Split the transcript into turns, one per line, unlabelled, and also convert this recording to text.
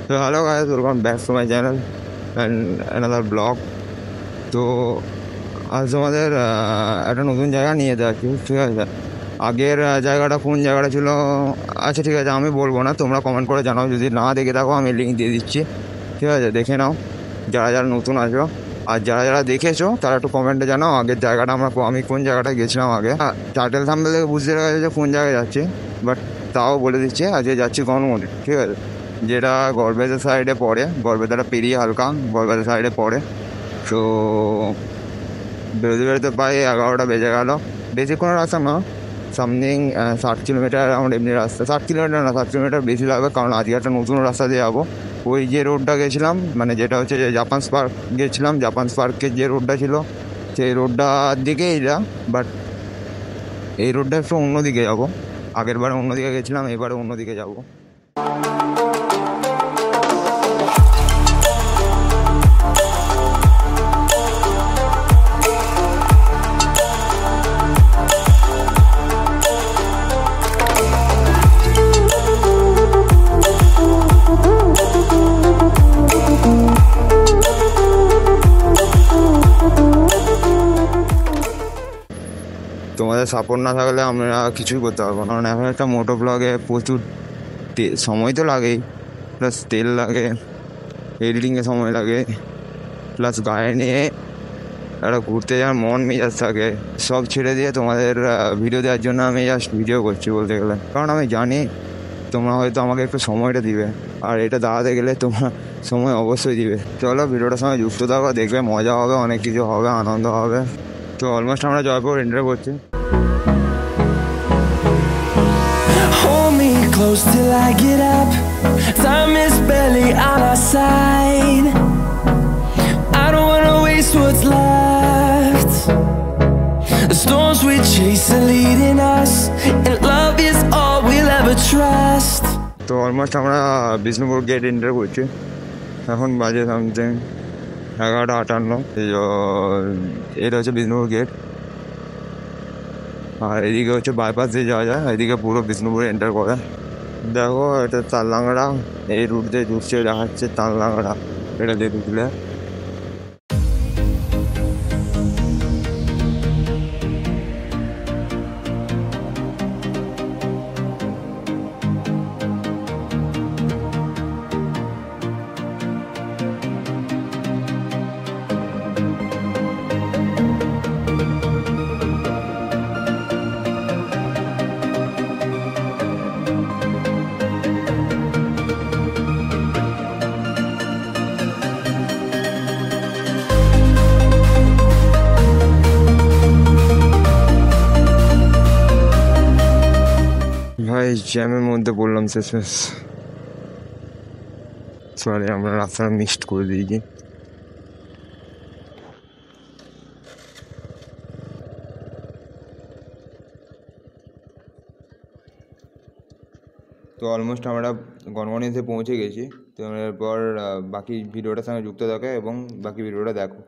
তো hello guys, welcome back to my channel and another blog. তো আজ তোমাদের একটা নতুন জায়গা নিয়ে যাচ্ছি, ঠিক আছে। আগের জায়গাটা কোন জায়গাটা ছিল, আচ্ছা ঠিক আছে আমি বলবো না, তোমরা কমেন্ট করে জানাও। যদি না দেখে থাকো আমি লিঙ্ক দিয়ে দিচ্ছি, ঠিক আছে, দেখে নাও যারা যারা নতুন আছো। আর যারা যারা দেখেছো তারা একটু কমেন্টে জানাও আগের জায়গাটা আমি কোন জায়গাটায় গেছিলাম আগে। টাইটেল থাম্বনেল থেকে বুঝতে গেছে যে কোন জায়গায় যাচ্ছি, বাট তাও বলে দিচ্ছি আজকে যাচ্ছি গণমন্দির, ঠিক আছে, যেটা গড়বেতার সাইডে পড়ে। গড়বেতাটা পেরিয়ে হালকা গড়বেতার সাইডে পড়ে। তো বেরোতে বেরোতে প্রায় 11টা বেজে গেল। বেশিক্ষণ রাস্তা না, সামথিং 60 কিলোমিটার আমার এমনি রাস্তা। 60 কিলোমিটার না, 60 কিলোমিটার বেশি লাগবে, কারণ আজকে একটা নতুন রাস্তা দিয়ে যাবো। ওই যে রোডটা গেছিলাম, মানে যেটা হচ্ছে যে জাপান পার্ক গেছিলাম, জাপান পার্কের যে রোডটা ছিল সেই রোডটার দিকেই যা, বাট এই রোডটা একটু অন্যদিকে যাবো। আগের বারে অন্যদিকে গেছিলাম, এবারে অন্যদিকে যাবো। তোমাদের সাপোর্ট না থাকলে আমরা কিছুই করতে পারবো না, কারণ এখন একটা মোটো ব্লগে প্রচুর সময় তো লাগেই, প্লাস তেল লাগে, এডিটিংয়ে সময় লাগে, প্লাস গায়ে নিয়ে একটা ঘুরতে যাওয়ার মন মেজাজ থাকে। সব ছেড়ে দিয়ে তোমাদের ভিডিও দেওয়ার জন্য আমি জাস্ট ভিডিও করছি বলতে গেলে, কারণ আমি জানি তোমরা হয়তো আমাকে একটু সময়টা দিবে, আর এটা দাঁড়াতে গেলে তোমরা সময় অবশ্যই দিবে। চলো ভিডিওটার সঙ্গে যুক্ত থাকো, দেখবে মজা হবে, অনেক কিছু হবে, আনন্দ হবে। তো অলমোস্ট আমরা জয়পুর এন্টার করছি।
Hold me close till I get up. Time is barely on our side. I don't wanna waste what's left. The storms we chase are leading us, and love is all we'll ever trust.
তো almost আমরা Bishnupur gate enter করছি। এখন বাজে something 11:58। এটা হচ্ছে Bishnupur gate, আর এদিকে হচ্ছে bypass দিয়ে যাওয়া যায়, এদিকে পুরো বিষ্ণুপুরে এন্টার করে। দেখো এটা তাললাংড়া, এই রুট দিয়ে ঢুকছে, দেখাচ্ছে তাললাংড়া, এটা দিয়ে ঢুকলে। ভাই জ্যামের মধ্যে পড়লাম শেষ। সরি, আমরা রাস্তাটা মিক্সড করে দিয়েছি। তো অলমোস্ট আমরা গণগণেশে পৌঁছে গেছি। তো এরপর বাকি ভিডিওটার সঙ্গে যুক্ত থাকে এবং বাকি ভিডিওটা দেখো।